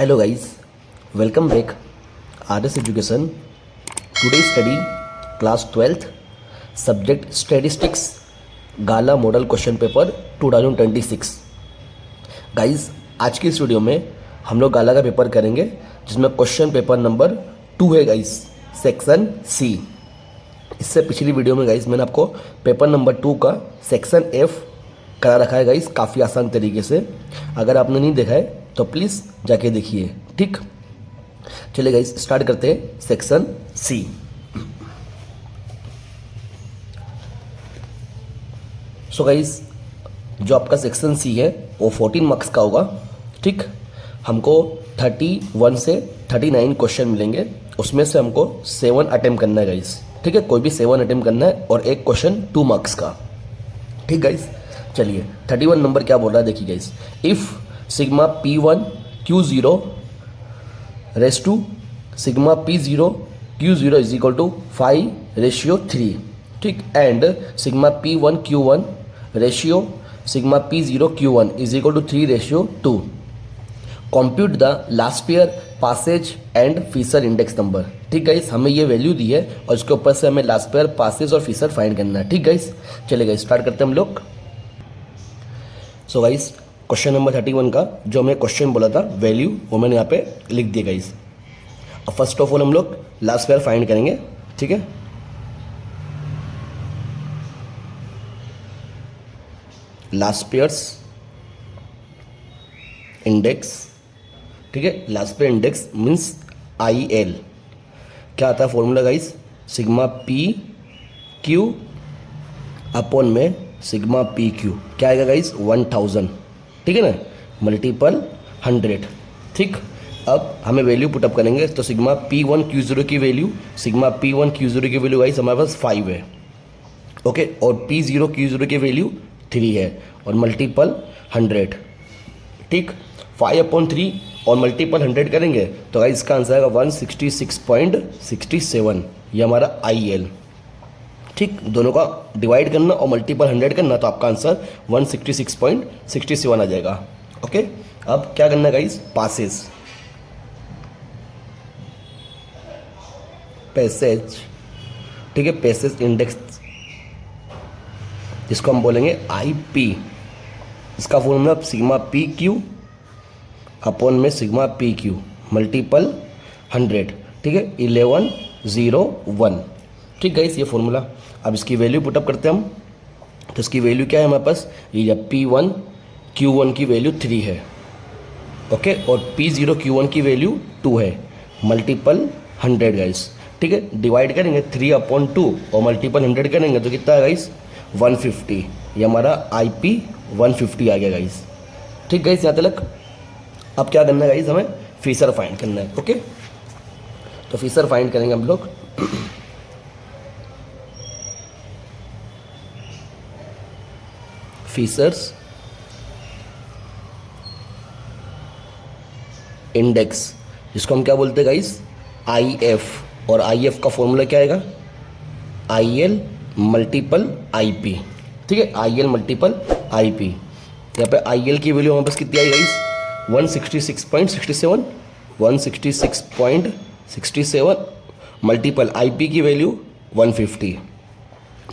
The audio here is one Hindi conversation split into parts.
Hello guys, welcome back. RS Education. Today study class 12th subject statistics गाला मॉडल क्वेश्चन पेपर 2026. गाइस आज की इस वीडियो में हम लोग गाला का पेपर करेंगे जिसमें क्वेश्चन पेपर नंबर 2 है गाइस, सेक्शन सी. इससे पिछली वीडियो में गाइस मैंने आपको पेपर नंबर 2 का सेक्शन एफ करा रखा है गाइस, काफ़ी आसान तरीके से. अगर आपने नहीं देखा है तो प्लीज़ जाके देखिए. ठीक, चलिए गाइस स्टार्ट करते हैं सेक्शन सी. सो गाइस जो आपका सेक्शन सी है वो 14 मार्क्स का होगा. ठीक, हमको 31 से 39 क्वेश्चन मिलेंगे. उसमें से हमको 7 अटेम्प्ट करना है गाइस. ठीक है, कोई भी 7 अटेम्प्ट करना है और एक क्वेश्चन 2 मार्क्स का. ठीक गाइस, चलिए 31 नंबर क्या बोल रहा है देखिए guys. If sigma P1 Q0 race to sigma P0 Q0 is equal to 5:3. ठीक, and sigma P1 Q1 ratio sigma P0 Q1 is equal to 3:2. Compute the Laspeyres Paasche's and Fisher index number. ठीक गाइस, हमें ये वैल्यू दी है और इसके ऊपर से हमें लास्ट ईयर पासेज और फीसर फाइंड करना है. ठीक गाइस, चलिए गाइस स्टार्ट करते हैं हम लोग. सो गाइस क्वेश्चन नंबर 31 का जो हमें क्वेश्चन बोला था वैल्यू वो मैंने यहाँ पे लिख दिया गाइस. अब फर्स्ट ऑफ ऑल हम लोग लास्ट ईयर फाइंड करेंगे. ठीक है, लास्ट ईयर्स इंडेक्स. ठीक है, last year index means IL. क्या आता है formula guys, sigma PQ upon में सिग्मा PQ. क्या आएगा गाइस 1000. ठीक है ना, मल्टीपल 100. ठीक, अब हमें वैल्यू पुटअप करेंगे तो सिग्मा P1 Q0 की वैल्यू सिग्मा P1 Q0 की वैल्यू गाइस हमारे पास 5 है. ओके, और P0 Q0 की वैल्यू 3 है और मल्टीपल 100. ठीक, 5/3 और मल्टीपल 100 करेंगे तो गाइस इसका आंसर आएगा 166.67. ये हमारा IL. ठीक, दोनों का डिवाइड करना और मल्टीपल 100 करना तो आपका आंसर 166.67 आ जाएगा. ओके, अब क्या करना है गाइस, पासेज पैसेज. ठीक है, पैसेज इंडेक्स जिसको हम बोलेंगे IP. इसका फॉर्मूला सिग्मा PQ अपॉन में सिग्मा PQ मल्टीपल 100. ठीक है, 1101. ठीक गाइस, ये फॉर्मूला. अब इसकी वैल्यू पुटअप करते हैं हम. तो इसकी वैल्यू क्या है हमारे पास, ये P1 Q1 की वैल्यू 3 है. ओके, और P0 Q1 की वैल्यू 2 है मल्टीपल 100 गाइस. ठीक है, डिवाइड करेंगे 3/2 और मल्टीपल 100 करेंगे तो कितना है गाइस 150. ये हमारा IP 150 आ गया गाइस. ठीक गाइस, यहाँ तक. अब क्या करना है गाइस, हमें फीसर फाइंड करना है. ओके, तो फीसर फाइंड करेंगे हम लोग. फीसर्स इंडेक्स जिसको हम क्या बोलते हैं गाइस IF. और IF का फॉर्मूला क्या आएगा, IL मल्टीपल IP. ठीक है, IL मल्टीपल IP. यहाँ पे IL की वैल्यू हमारे पास कितनी आई गाइस 166.67. 166.67 मल्टीपल IP की वैल्यू 150.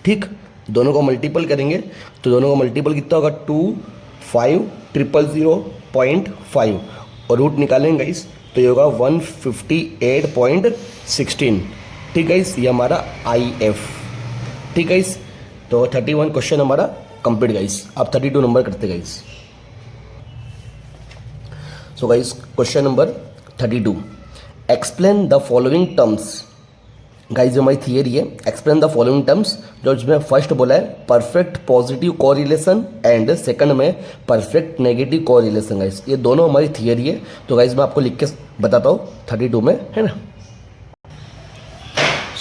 ठीक, दोनों को मल्टीपल करेंगे तो दोनों का मल्टीपल कितना होगा 25,000.5 और रूट निकालेंगे गाइस तो ये होगा 158.16. ठीक गाइस, ये हमारा IF. ठीक गाइस, तो 31 क्वेश्चन हमारा कंप्लीट गाइस. अब 32 नंबर करते guys. So guys question number 32, explain the following terms. Guys जो हमारी थियरी है, एक्सप्लेन द फॉलोइंग टर्म्स. जो इसमें फर्स्ट बोला है perfect positive correlation and second में परफेक्ट नेगेटिव कोरिलेशन. गाइस ये दोनों हमारी थियरी है. तो गाइस मैं आपको लिख के बताता हूँ 32 में, है ना.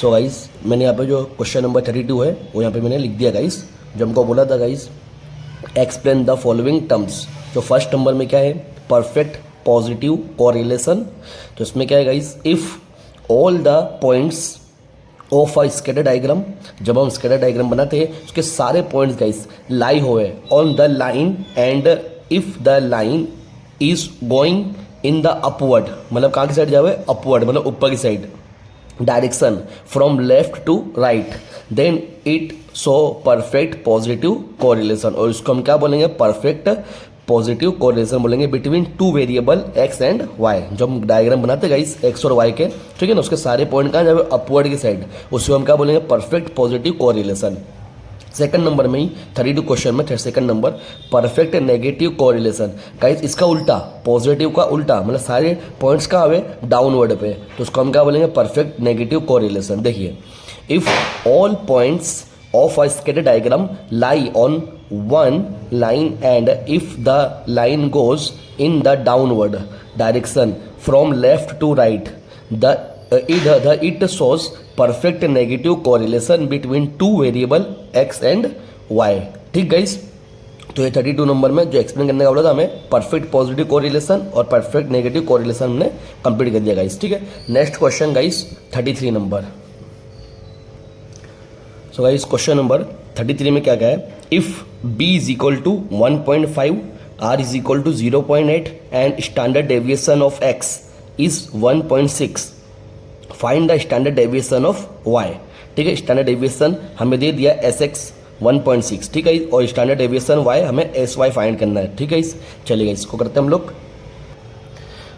सो गाइस मैंने यहाँ पे जो क्वेश्चन नंबर 32 है वो यहाँ पे मैंने लिख दिया गाइस. जो हमको बोला था guys explain the following terms. जो फर्स्ट नंबर में क्या है, परफेक्ट पॉजिटिव कोरिलेशन. तो इसमें क्या है guys, if all the points of a scatter diagram. जब हम स्कैटर डायग्राम बनाते हैं उसके सारे पॉइंट्स गाइस लाई हुए on the line and if the line is going in the upward, मतलब कहाँ की साइड जावे, अपवर्ड मतलब ऊपर की side, direction from left to right, then it show perfect positive correlation, और इसको हम क्या बोलेंगे, परफेक्ट पॉजिटिव कोरिलेशन बोलेंगे between two variable X and Y. जब हम डायग्राम बनाते गाइस एक्स और वाई के, ठीक है ना, उसके सारे पॉइंट कहाँ जावे, अपवर्ड की साइड, उसको हम क्या बोलेंगे, perfect positive correlation. Second number में ही 32 क्वेश्चन में second number perfect negative correlation. Guys इसका उल्टा, पॉजिटिव का उल्टा, मतलब सारे पॉइंट्स का आवे डाउनवर्ड पे, तो उसको हम क्या बोलेंगे, परफेक्ट नेगेटिव कोरिलेशन। देखिए, if all points of a scatter diagram lie on one line and if the line goes in the downward direction from left to right, it shows perfect negative correlation between two variable x and y। ठीक गाइस, तो ये 32 नंबर में जो एक्सप्लेन करने का बोला था हमें, परफेक्ट पॉजिटिव कोरिलेशन और परफेक्ट नेगेटिव कोरिलेशन हमने कंप्लीट कर दिया गाइस। ठीक है, next question guys 33 number. So guys question number 33 में क्या है, if b is equal to 1.5, r is equal to 0.8 and standard deviation of x is 1.6, find the standard deviation of y। ठीक है, स्टैंडर्ड डेविएशन हमें दे दिया sx 1.6, ठीक है, और स्टैंडर्ड डेविएशन y हमें sy फाइंड करना है। ठीक है, चलिए इसको करते हैं हम लोग।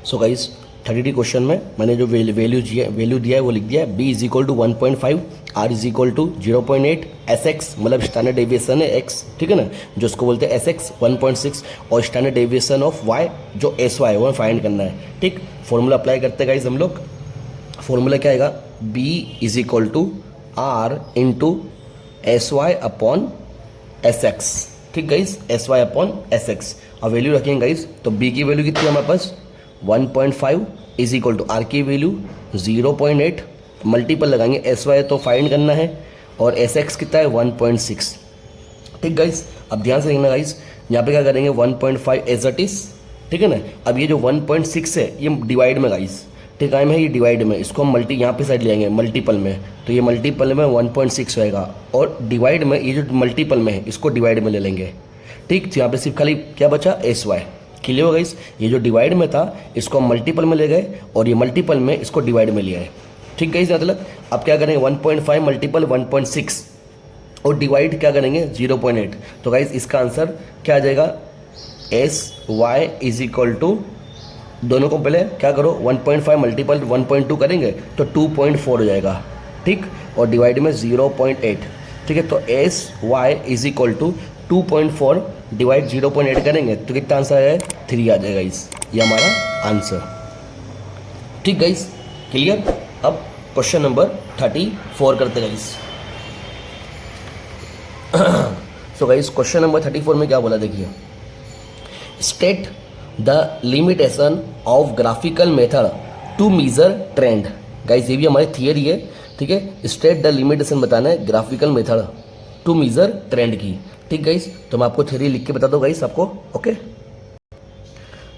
सो गाइस 32 क्वेश्चन में मैंने जो वैल्यू दिया है वो लिख दिया है, b is equal to 1.5, r is equal to 0.8, sx मतलब स्टैंडर्ड डेविएशन है x, ठीक है ना, जो उसको बोलते हैं sx 1.6, और स्टैंडर्ड डेविएशन ऑफ y जो sy है वो फाइंड करना है। ठीक, फॉर्मूला अप्लाई करते हैं गाइस हम लोग। फॉर्मूला क्या आएगा, b is equal to r into sy upon sx। ठीक गाइस, sy अपॉन sx, अब वैल्यू रखेंगे गाइस, तो b की वैल्यू कितनी है हमारे पास 1.5 इज इक्वल टू r की वैल्यू 0.8, मल्टीपल लगाएंगे, sy तो फाइंड करना है, और sx कितना है 1.6। ठीक गाइस, अब ध्यान से देखना गाइस, यहाँ पे क्या करेंगे 1.5 एज इट इज, ठीक है ना। अब ये जो 1.6 है ये डिवाइड में गाइस, ठीक है ये डिवाइड में, इसको हम यहाँ पे साइड ले आएंगे मल्टीपल में, तो ये मल्टीपल में 1.6 होएगा, और डिवाइड में ये जो मल्टीपल में है इसको डिवाइड में ले लेंगे। ठीक, तो यहाँ पे सिर्फ खाली क्या बचा sy। क्लियर हो गाइस, ये जो डिवाइड में था इसको हम मल्टीपल में ले गए, और ये मल्टीपल में इसको डिवाइड में लिया है। ठीक गाइस, मतलब अब क्या करेंगे 1.5 मल्टीपल 1.6 और डिवाइड क्या करेंगे 0.8, तो गाइस इसका आंसर क्या आ जाएगा, sy इज इक्वल टू, दोनों को पहले क्या करो 1.5 मल्टीपल 1.2 करेंगे तो 2.4 हो जाएगा। ठीक, और डिवाइड में 0.8। ठीक है, तो sy is equal to 2.4 divide 0.8 करेंगे तो कितना आंसर आएगा 3 आ जाएगा गाइस, ये हमारा आंसर। ठीक गाइस, क्लियर। अब क्वेश्चन नंबर 34 करते guys. So guys question number 34 में क्या बोला, देखिए, state the limitation of graphical method to measure trend. Guys ये भी हमारी थियरी है, ठीक है, स्टेट द लिमिटेशन बताना है graphical method to measure trend की। ठीक गाइस, तो मैं आपको थियरी लिख के बता दूँ गाइस आपको, ओके।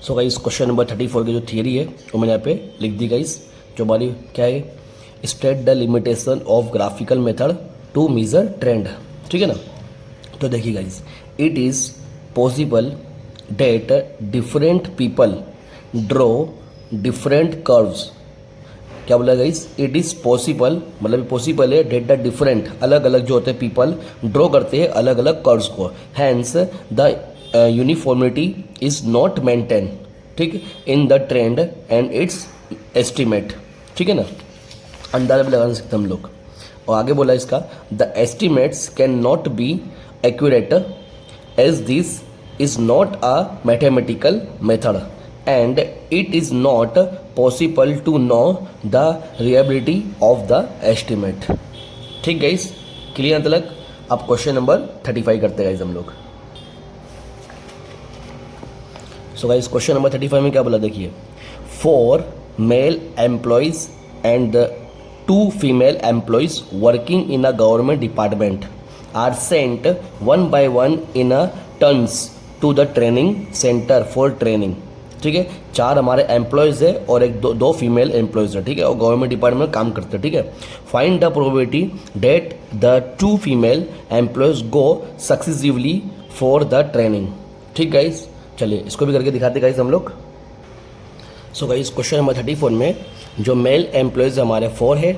सो गाइस क्वेश्चन नंबर 34 की जो थियरी है वो मैंने यहाँ पे लिख दी गाइस, जो हमारी क्या है, state the limitation of graphical method to measure trend. ठीक है ना, तो देखिए guys, it is possible that different people draw different curves. क्या बोला गाइस, इट इज़ पॉसिबल मतलब पॉसिबल है डेट द डिफरेंट, अलग अलग जो होते हैं पीपल ड्रॉ करते हैं अलग अलग कर्व्स को, hence the uniformity is not maintain, ठीक, in the trend and its estimate. ठीक है ना, अंदाजा भी लगा सकते हम लोग। और आगे बोला इसका, the estimates can not be accurate as this is not a mathematical method and it is not possible to know the reliability of the estimate। ठीक गाइस, क्लियर तक। अब क्वेश्चन नंबर 35 करते हैं गाइस हम लोग। सो गाइस क्वेश्चन नंबर 35 में क्या बोला, देखिए, 4 male employees and 2 female employees working in a government department are sent 1 by 1 in a turns to the training center for training। ठीक है, 4 हमारे एम्प्लॉयज़ है और दो फीमेल एम्प्लॉयज़ है, ठीक है, और गवर्नमेंट डिपार्टमेंट में काम करते हैं। ठीक है, find the probability that the 2 female employees go successively for the training. ठीक गाइस, चलिए इसको भी करके दिखाते गाइस हम लोग। सो गाइस क्वेश्चन नंबर 34 में जो मेल एम्प्लॉयज़ हमारे 4 है,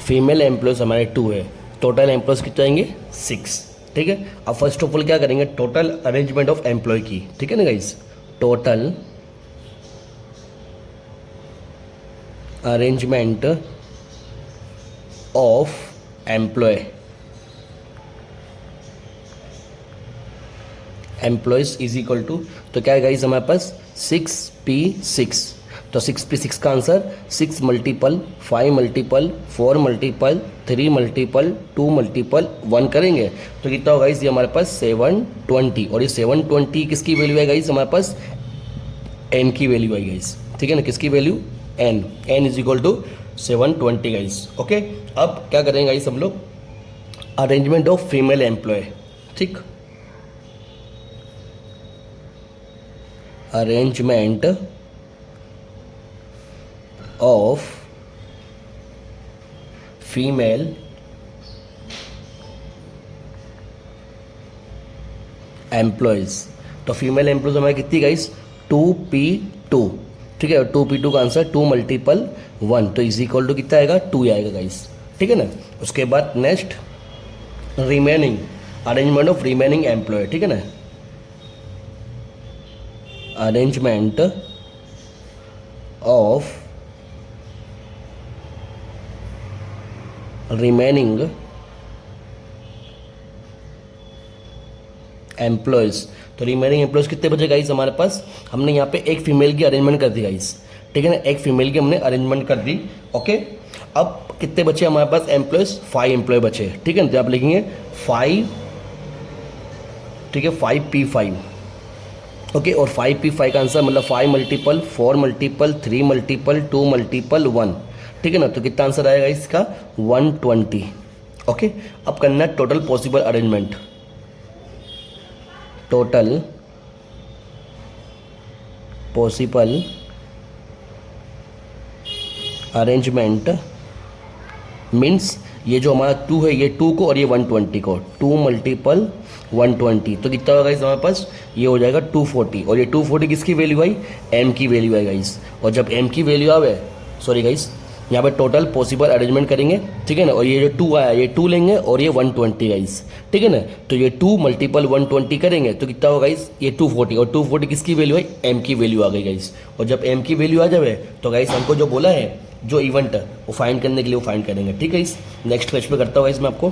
फीमेल एम्प्लॉयज़ हमारे 2 है, टोटल एम्प्लॉयज़ कितने आएंगे 6। ठीक है, अब फर्स्ट ऑफ ऑल क्या करेंगे, टोटल अरेंजमेंट ऑफ एम्प्लॉय की। ठीक है ना guys, total arrangement of employees is equal to, तो क्या है गाइस हमारे पास 6P6। तो 6P6 का answer 6 multiple 5 multiple 4 multiple 3 multiple 2 multiple 1 करेंगे तो कितना होगा गाइस, ये हमारे पास 720। और ये 720 किसकी वैल्यू है गाइस, हमारे पास n की वैल्यू है गाइस। ठीक है ना, किसकी value n is equal to 720 guys. Okay, अब क्या करेंगे गाइस हम लोग, अरेंजमेंट ऑफ फीमेल एम्प्लॉय। ठीक, अरेंजमेंट ऑफ फीमेल एम्प्लॉयज। तो फीमेल एम्प्लॉयज हमारे कितनी गाइस, 2P2। ठीक है, 2P2 का आंसर 2 मल्टीपल 1, तो इज इक्वल टू कितना आएगा 2 आएगा गाइस। ठीक है ना, उसके बाद next remaining, arrangement of remaining employee. ठीक है ना, अरेंजमेंट ऑफ रिमेनिंग एम्प्लॉयज़। तो रिमेनिंग एम्प्लॉयज़ कितने बचे गाइस हमारे पास, हमने यहाँ पे एक फीमेल की अरेंजमेंट कर दी गाइस। ठीक है ना, एक फीमेल की हमने अरेंजमेंट कर दी। ओके, अब कितने बचे हमारे पास एम्प्लॉयज़, 5 एम्प्लॉय बचे। ठीक है ना, तो आप लिखेंगे 5, ठीक है 5P5। ओके, और 5P5 का आंसर मतलब 5 मल्टीपल 4 मल्टीपल 3 मल्टीपल 2 मल्टीपल 1। ठीक है ना, तो कितना आंसर आएगा इसका 120। ओके, अब करना है total possible arrangement, total possible arrangement means ये जो हमारा 2 है, ये 2 को और ये 120 को, 2 मल्टीपल 120, तो कितना होगा गाइस हमारे पास, ये हो जाएगा 240। और ये 240 किसकी वैल्यू आई, m की वैल्यू है गाइस। और जब m की वैल्यू आवे, सॉरी गाइस, यहाँ पे टोटल पॉसिबल अरेंजमेंट करेंगे। ठीक है ना, और ये जो 2 आया, ये 2 लेंगे और ये 120 गाइस। ठीक है ना, तो ये 2 मल्टीपल 120 करेंगे तो कितना होगा गाइस, ये 240। और 240 किसकी वैल्यू है, m की वैल्यू आ गई गाइस। और जब m की वैल्यू आ जाए तो गाइस हमको जो बोला है, जो इवेंट वो फाइंड करने के लिए वो फाइंड करेंगे। ठीक है गाइस, नेक्स्ट पेज पे करता हूँ गाइस मैं आपको,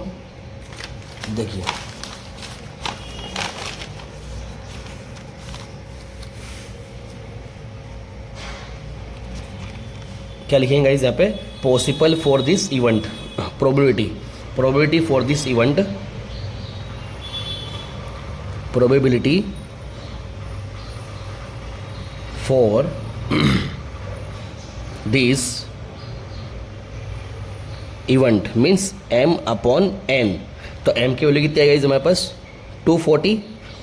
देखिए क्या लिखेंगे गाइस यहाँ पे, possible for this event, probability for this event, probability for this event means m/n। तो m की वैल्यू कितनी है गाइस हमारे पास 240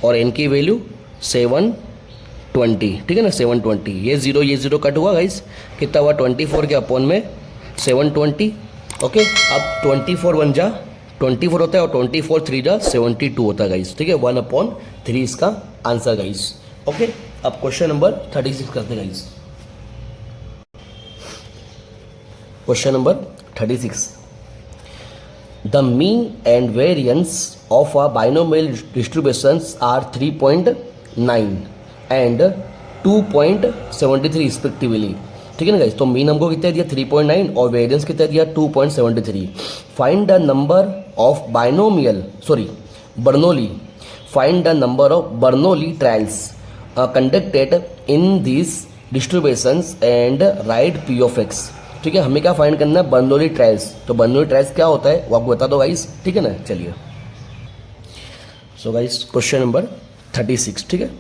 और n की वैल्यू 720। ठीक है ना, 720, ये 0 कट हुआ गाइस, कितना हुआ 24 के अपॉन में 720। ओके, अब 24 1 जा 24 होता है और 24 3 जा 72 होता है गाइस। ठीक है, 1/3 इसका आंसर गाइस। ओके, अब क्वेश्चन नंबर 36 करते हैं guys. Question number 36, the mean and variance of a binomial distributions are 3.9 and 2.73 respectively. ठीक है ना गाइस, तो मीन हमको कितना दिया 3.9 और वेरियंस कितना दिया 2.73। Find the number of Bernoulli, find the number of Bernoulli trials conducted in this distributions and right P of X। ठीक है, हमें क्या फाइंड करना है, बर्नौली ट्रायल्स। तो बर्नौली ट्रायल्स क्या होता है वो आपको बता दो गाइस। ठीक है ना, चलिए सो गाइस क्वेश्चन नंबर 36। ठीक है,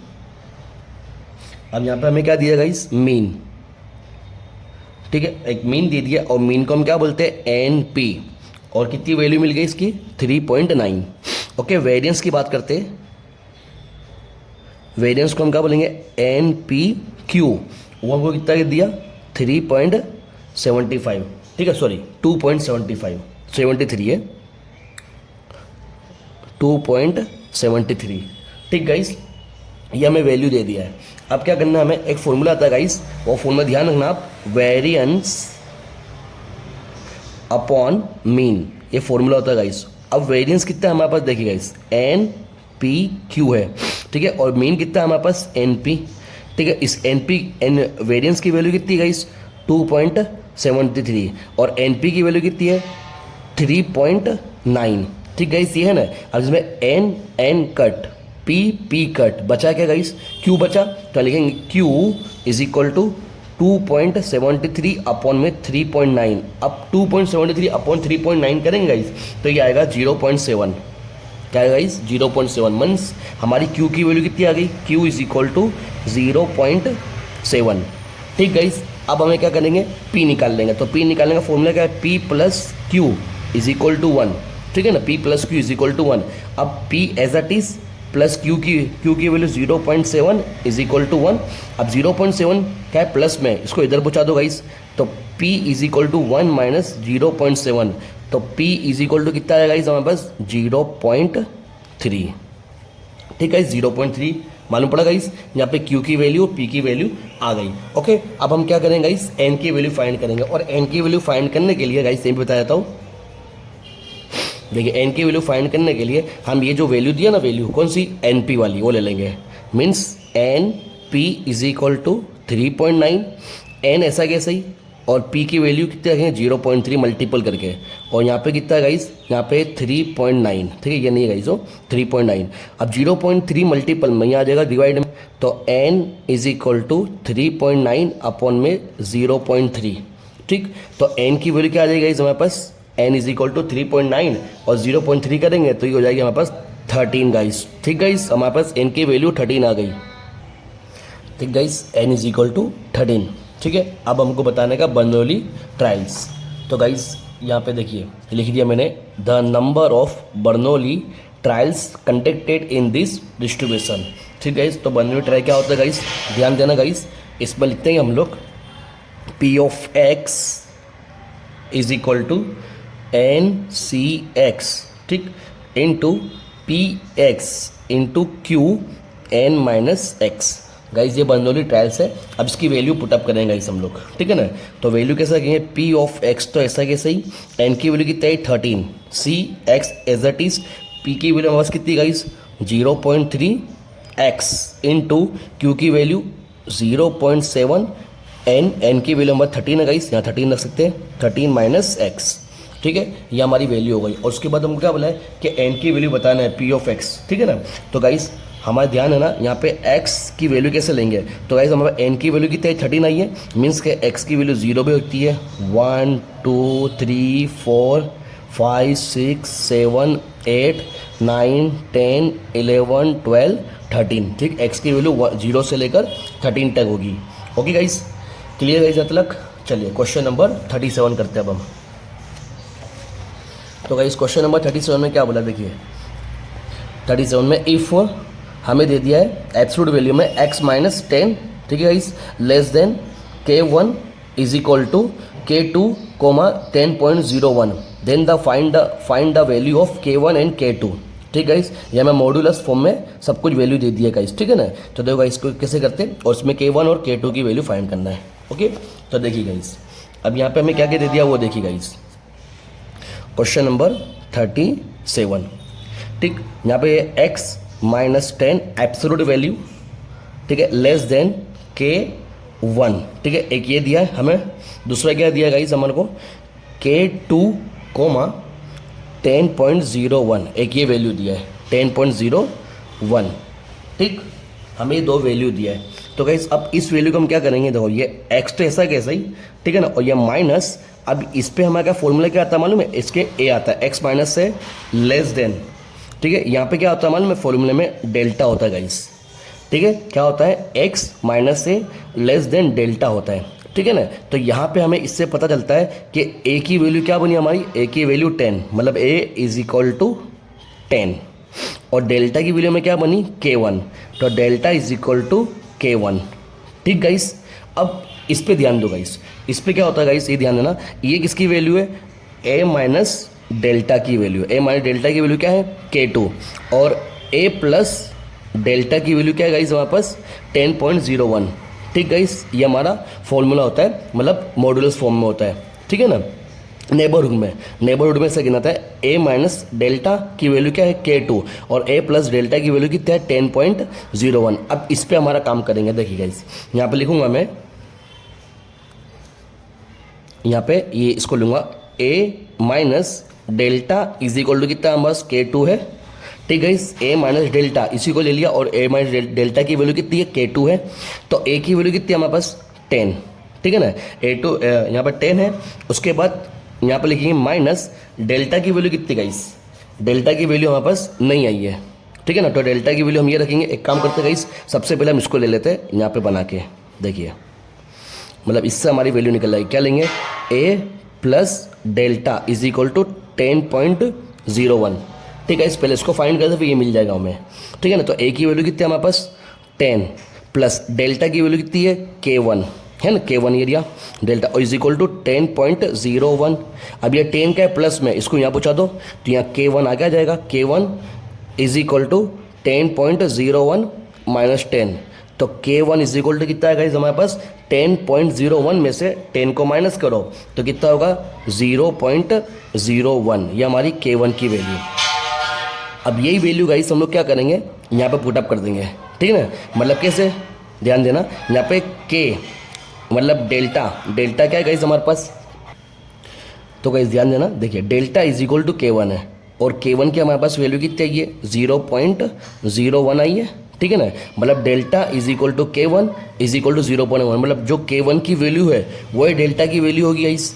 अब यहाँ पे हमें क्या दिया गाइस, मीन। ठीक है, एक मीन दे दिया और मीन को हम क्या बोलते हैं NP, और कितनी वैल्यू मिल गई इसकी 3.9। ओके, वेरियंस की बात करते हैं, वेरियंस को हम क्या बोलेंगे NPQ, वो हमको कितना दिया 3.75। ठीक है, सॉरी 2.75, 73 है 2.73। ठीक गाइस, ये हमें वैल्यू दे दिया है। अब क्या करना है हमें, एक फॉर्मूला आता है गाइस, वो फॉर्मूला ध्यान रखना आप, वेरिएंस अपॉन मीन, ये फॉर्मूला होता है गाइस। अब वेरिएंस कितना है हमारे पास, देखिए गाइस एन पी क्यू है, ठीक है, और मीन कितना है हमारे पास एन पी, ठीक है। इस एन पी एन वेरिएंस की वैल्यू कितनी है गाइस 2.73 और एन पी की वैल्यू कितनी है 3.9, ठीक गाइस ये है ना। अब इसमें n n cut p p cut बचा क्या गाइस, क्यू बचा, तो लिखेंगे q is equal to 2.73 upon में 3.9। अब 2.73 अपॉन 3.9 करेंगे गाइस तो ये आएगा 0.7, क्या है गाइस 0.7, मीन्स हमारी क्यू की वैल्यू कितनी आ गई, क्यू इज इक्वल टू 0.7, ठीक गाइस। अब हमें क्या करेंगे, पी निकाल लेंगे, तो पी निकालने का फॉर्मूला क्या है, p plus q is equal to 1, ठीक है ना, p plus q is equal to 1। अब p as it is plus q की वैल्यू 0.7 इज इक्वल टू 1। अब 0.7 क्या है प्लस में, इसको इधर पहुँचा दो गाइस, तो p is equal to 1 minus 0.7, तो p इज इक्वल टू कितना आएगा गाइस हमारे पास 0.3, ठीक है 0.3 मालूम पड़ा गाइस। यहाँ पे q की वैल्यू और p की वैल्यू आ गई। ओके, अब हम क्या करेंगे गाइस, n की वैल्यू फाइंड करेंगे, और n की वैल्यू फाइंड करने के लिए गाइस ये भी बता देता हूँ, देखिए n की वैल्यू फाइंड करने के लिए हम ये जो वैल्यू दिया ना, वैल्यू कौन सी np वाली, वो ले लेंगे, means np is equal to 3.9, n ऐसा कैसे ही, और p की वैल्यू कितने रखेंगे 0.3 मल्टीपल करके, और यहाँ पे कितना है गाइस, यहाँ पे 3.9, ठीक है, ये नहीं है गाइस, 3.9। अब 0.3 मल्टीपल में यहाँ आ जाएगा डिवाइड में, तो n is equal to 3.9 upon में 0.3, ठीक, तो n की वैल्यू क्या आ जाएगी गाइस हमारे पास, n इज इक्वल टू 3.9 और 0.3 करेंगे तो ये हो जाएगी हमारे पास 13 गाइस, ठीक गाइस, हमारे पास n की वैल्यू 13 आ गई, ठीक guys, n is equal to 13, ठीक है। अब हमको बताने का बर्नौली ट्रायल्स, तो गाइस यहाँ पे देखिए लिख दिया मैंने, the number of Bernoulli trials conducted in this distribution, ठीक गाइस। तो बर्नौली ट्रायल क्या होता है गाइस, ध्यान देना गाइस, इसमें लिखते हैं हम लोग p of x is equal to N C X, ठीक, into P X into Q N minus X, guys ये बर्नौली ट्रायल्स है। अब इसकी वैल्यू पुटअप करेंगे गाइज हम लोग, ठीक है ना। तो वैल्यू कैसा कहेंगे, पी ऑफ एक्स, तो ऐसा कैसे ही, एन की वैल्यू कितना है 13, C X as it is, P की वैल्यू हमारे पास कितनी गाइज 0.3 एक्स इंटू क्यू की वैल्यू 0.7, एन की वैल्यू हमारा 13 है गाइज, यहाँ 13 रख सकते हैं, 13 माइनस एक्स, ठीक है, ये हमारी वैल्यू हो गई। और उसके बाद हमको क्या बोला है कि n की वैल्यू बताना है p ऑफ x, ठीक है ना। तो गाइस हमारा ध्यान है ना, यहाँ पे x की वैल्यू कैसे लेंगे, तो गाइस हमारा n की वैल्यू कितनी है 13 आई है, मीन्स के x की वैल्यू 0 भी होती है, 1 2 3 4 5 6 7 8 9 10 11 12 13, ठीक, x की वैल्यू 0 से लेकर 13 तक होगी। ओके गाइस, क्लियर गाइस अब तक। चलिए क्वेश्चन नंबर 37 करते हैं अब हम। तो गाइस क्वेश्चन नंबर 37 में क्या बोला, देखिए 37 में इफ़ हमें दे दिया है एब्सोल्यूट वैल्यू में x माइनस 10, ठीक है guys, less than k1 is equal to k2 comma 10.01, then the find the value of k1 and k2, ठीक गाइस। ये मैं मॉड्यूलस फॉर्म में सब कुछ वैल्यू दे दिया गाइस, ठीक है ना। तो देखो गाइस इसको कैसे करते हैं, और इसमें k1 और k2 की वैल्यू फाइंड करना है। ओके, तो देखिए गाइस अब यहाँ पे हमें क्या क्या दे दिया वो देखिए गाइस, क्वेश्चन नंबर 37, ठीक, यहाँ पे x माइनस 10 एब्सोल्यूट वैल्यू, ठीक है, लेस देन k1, ठीक है, एक ये दिया है हमें, दूसरा क्या दिया गाइस हमारे को k2 कोमा 10.01, एक ये वैल्यू दिया है 10.01, ठीक, हमें दो वैल्यू दिया है। तो गाइस अब इस वैल्यू को हम क्या करेंगे, देखो ये x तो ऐसा कैसा ही, ठीक है ना, और ये माइनस, अब इस पे हमारा क्या फॉर्मूला क्या आता है मालूम है, इसके a आता है, x माइनस से लेस देन, ठीक है, यहाँ पे क्या होता है मालूम है, फॉर्मूले में डेल्टा होता है गाइस, ठीक है, क्या होता है x माइनस से लेस देन डेल्टा होता है, ठीक है ना। तो यहाँ पे हमें इससे पता चलता है कि a की वैल्यू क्या बनी हमारी, a की वैल्यू 10, मतलब a इज इक्वल टू 10, और डेल्टा की वैल्यू में क्या बनी k1, तो delta is equal to k1, ठीक गाइस। अब इस पे ध्यान दो गाइस, इस पे क्या होता है गाइस, ये ध्यान देना, ये किसकी वैल्यू है, a माइनस डेल्टा की वैल्यू, a माइनस डेल्टा की वैल्यू क्या है k2, और a प्लस डेल्टा की वैल्यू क्या है गाइस हमारे पास 10.01। ठीक गाइस, ये हमारा फॉर्मूला होता है, मतलब मॉड्यूलस फॉर्म में होता है, ठीक है ना। नेबरहुड में से गिनाता है a माइनस डेल्टा की वैल्यू क्या है k2 और a प्लस डेल्टा की वैल्यू कितना है 10.01। अब इस पे हमारा काम करेंगे। देखिए गाइस, यहाँ पे लिखूंगा मैं, यहाँ पे ये इसको लूंगा a minus delta is equal to कितना हमारे पास k2 है। ठीक है, इस a माइनस डेल्टा इसी को ले लिया और a माइनस डेल्टा की वैल्यू कितनी है k2 है, तो a की वैल्यू कितनी है हमारे पास 10। ठीक है ना, a2 यहाँ पर 10 है। उसके बाद यहाँ पर लिखेंगे माइनस डेल्टा की वैल्यू कितनी गाइस, डेल्टा की वैल्यू हमारे पास नहीं आई है। ठीक है ना, तो डेल्टा की वैल्यू हम ये रखेंगे। एक काम करते गाइस, सबसे पहले हम इसको ले लेते हैं यहाँ पे बना के, देखिए मतलब इससे हमारी वैल्यू निकल आएगी। क्या लेंगे, a plus delta is equal to 10.01। ठीक है, इस पहले इसको फाइंड करते फिर ये मिल जाएगा हमें। ठीक है ना, तो a की वैल्यू कितनी है हमारे पास 10 प्लस डेल्टा की वैल्यू कितनी है k1 है ना, k1 एरिया डेल्टा और इज इक्वल टू 10.01। अब ये 10 का है प्लस में, इसको यहाँ पहुँचा दो तो यहाँ k1 आगे आ जाएगा। k1 is equal to 10.01 minus 10, तो k1 इज इक्वल टू कितना है गाइस हमारे पास 10.01 में से 10 को माइनस करो तो कितना होगा 0.01। ये हमारी k1 की वैल्यू। अब यही वैल्यू गाइस हम लोग क्या करेंगे, यहाँ पे पुटअप कर देंगे। ठीक है ना, मतलब कैसे, ध्यान देना, यहाँ पे k मतलब डेल्टा क्या है गाइस हमारे पास, तो गाइस ध्यान देना, देखिए delta is equal to k1 है और k1 की हमारे पास वैल्यू कितनी आई है 0.01 आई है। ठीक है ना, मतलब delta is equal to k1 is equal to 0.1, मतलब जो k1 की वैल्यू है वही डेल्टा की वैल्यू होगी गाइस,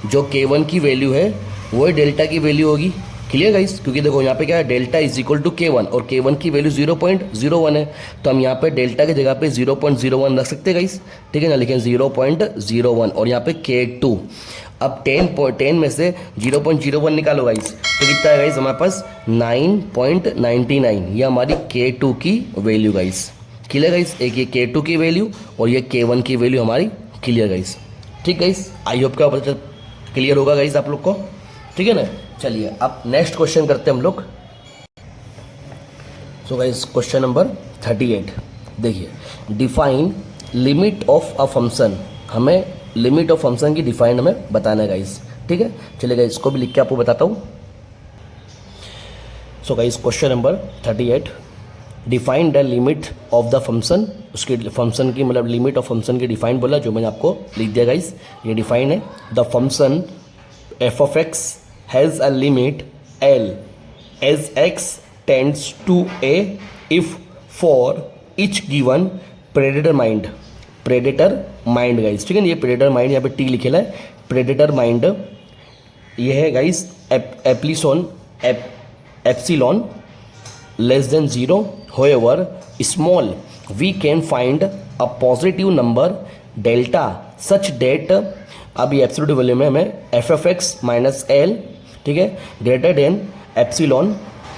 जो k1 की वैल्यू है वही डेल्टा की वैल्यू होगी। क्लियर गाइस, क्योंकि देखो यहाँ पे क्या है, delta is equal to k1 और k1 की वैल्यू 0.01 है, तो हम यहाँ पे डेल्टा की जगह पे 0.01 रख सकते हैं गाइस। ठीक है ना, लिखें 0.01 और यहाँ पे k2। अब 10 में से 0.01 निकालो गाइस, तो कितना है गाइस हमारे पास 9.99। ये हमारी k2 की वैल्यू गाइस। क्लियर गाइस, एक ये k2 की वैल्यू और ये k1 की वैल्यू हमारी क्लियर गाइस। ठीक गाइस, आई होप क्या पता क्लियर होगा गाइस आप लोग को। ठीक है ना, चलिए अब नेक्स्ट क्वेश्चन करते हैं हम लोग। सो गाइस क्वेश्चन नंबर 38, देखिए define limit of a function, हमें लिमिट ऑफ फंक्शन की डिफाइन हमें बताना है गाइस। ठीक है, चलिए गाइस इसको भी लिख के आपको बताता हूँ। सो guys question number 38, define the limit of the function, उसकी फंक्शन की मतलब लिमिट ऑफ फंक्शन की डिफाइन बोला, जो मैंने आपको लिख दिया गाइस, ये डिफाइन है। The function F of x has a limit L as x tends to a if for each given predator mind guys. ठीक है ना, ये predator mind यहाँ पे T लिखेला है, predator mind ये है guys epsilon less than 0, however small we can find a positive number delta such that, अब ये एब्सोल्यूट वैल्यू में हमें f of x minus l, ठीक है, greater than epsilon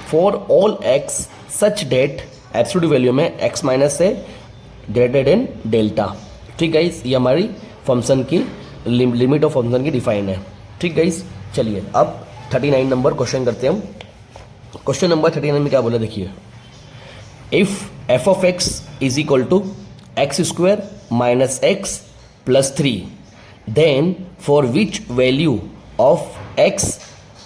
for all x such that, absolute value में एक्स माइनस से ग्रेटर देन डेल्टा। ठीक गाइस, ये हमारी फंक्शन की लिमिट ऑफ फंक्शन की डिफाइन है। ठीक गाइस, चलिए अब 39 नंबर क्वेश्चन करते हैं हम। क्वेश्चन नंबर 39 में क्या बोला, देखिए if f of x is equal to x square minus x plus 3 then for which value of x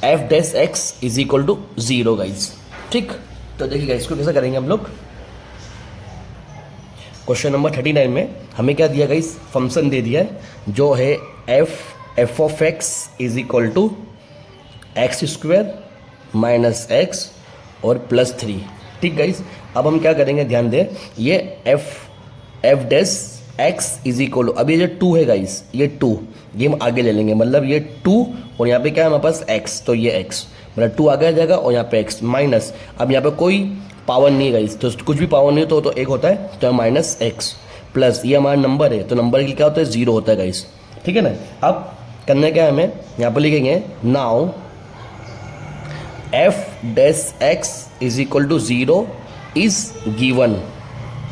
f dash x is equal to 0 guys. ठीक, तो देखिए गाइस इसको कैसे करेंगे हम लोग। क्वेश्चन नंबर 39 में हमें क्या दिया गाइस, फंक्शन दे दिया है जो है f of x is equal to x square minus x और प्लस 3। ठीक गाइस, अब हम क्या करेंगे, ध्यान दें, ये f dash x is equal to, अब ये जो 2 है गाइस, ये 2 ये हम आगे ले लेंगे, मतलब ये 2 और यहाँ पे क्या है हमारे पास x, तो ये x मतलब 2 आगे आ जाएगा और यहाँ पे x माइनस, अब यहाँ पे कोई पावर नहीं है गाइस, तो कुछ भी पावर नहीं तो एक होता है, तो माइनस x प्लस ये हमारा नंबर है, तो नंबर के क्या होता है 0 होता है गाइस। ठीक है ना, अब करना क्या है हमें, यहाँ पर लिखेंगे now f dash x is equal to 0 is given.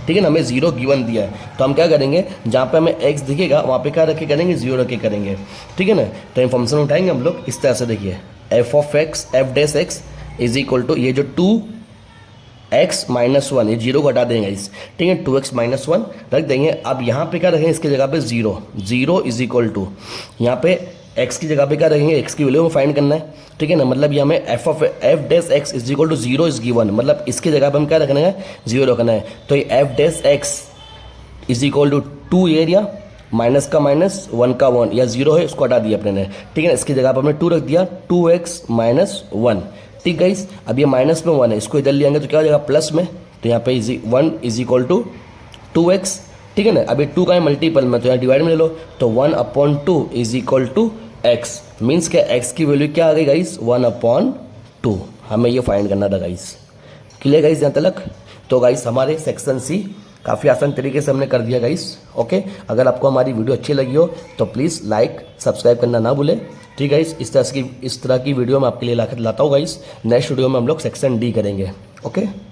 ठीक है ना, हमें 0 गिवन दिया है, तो हम क्या करेंगे, जहाँ पे हमें x दिखेगा वहाँ पे क्या रखे करेंगे, 0 रखे करेंगे। ठीक है ना, तो हम फंक्शन उठाएंगे हम लोग इस तरह से, देखिए f of x f dash x is equal to ये जो 2 x -1, ये जीरो को हटा देंगे इस, ठीक है, 2x -1 रख देंगे। अब यहाँ पे क्या रखेंगे, इसकी जगह पे 0, 0 इज इक्वल टू, यहाँ पे x की जगह पे क्या रखेंगे, x की वैल्यू में फाइंड करना है, ठीक है ना। मतलब ये हमें f dash x is equal to 0 is given, मतलब इसकी जगह पे हम क्या रखना है, 0 रखना है। तो ये f dash x is equal to 2 area, minus का माइनस, 1 का 1, या 0 है इसको हटा दिया अपने ने, ठीक है ना। इसकी जगह पर हमने 2 रख दिया, 2x -1, ठीक गाइस। अब ये माइनस में 1 है, इसको इधर ले आएंगे तो क्या हो जाएगा, प्लस में, तो यहाँ पे 1 इज इक्वल टू 2x, ठीक है ना। अभी 2 का है मल्टीपल में, तो यहाँ डिवाइड में ले लो, तो 1/2 is equal to x, means क्या x की वैल्यू क्या आ गई गाइस, 1/2। हमें ये फाइंड करना था गाइस। क्लियर गाइस यहाँ तक। तो गाइस हमारे सेक्शन सी काफ़ी आसान तरीके से हमने कर दिया गाइस। ओके, अगर आपको हमारी वीडियो अच्छी लगी हो तो प्लीज़ लाइक सब्सक्राइब करना ना भूलें, ठीक है गाइस। इस तरह की वीडियो मैं आपके लिए लाता हूँ गाइस। नेक्स्ट वीडियो में हम लोग सेक्शन डी करेंगे। ओके।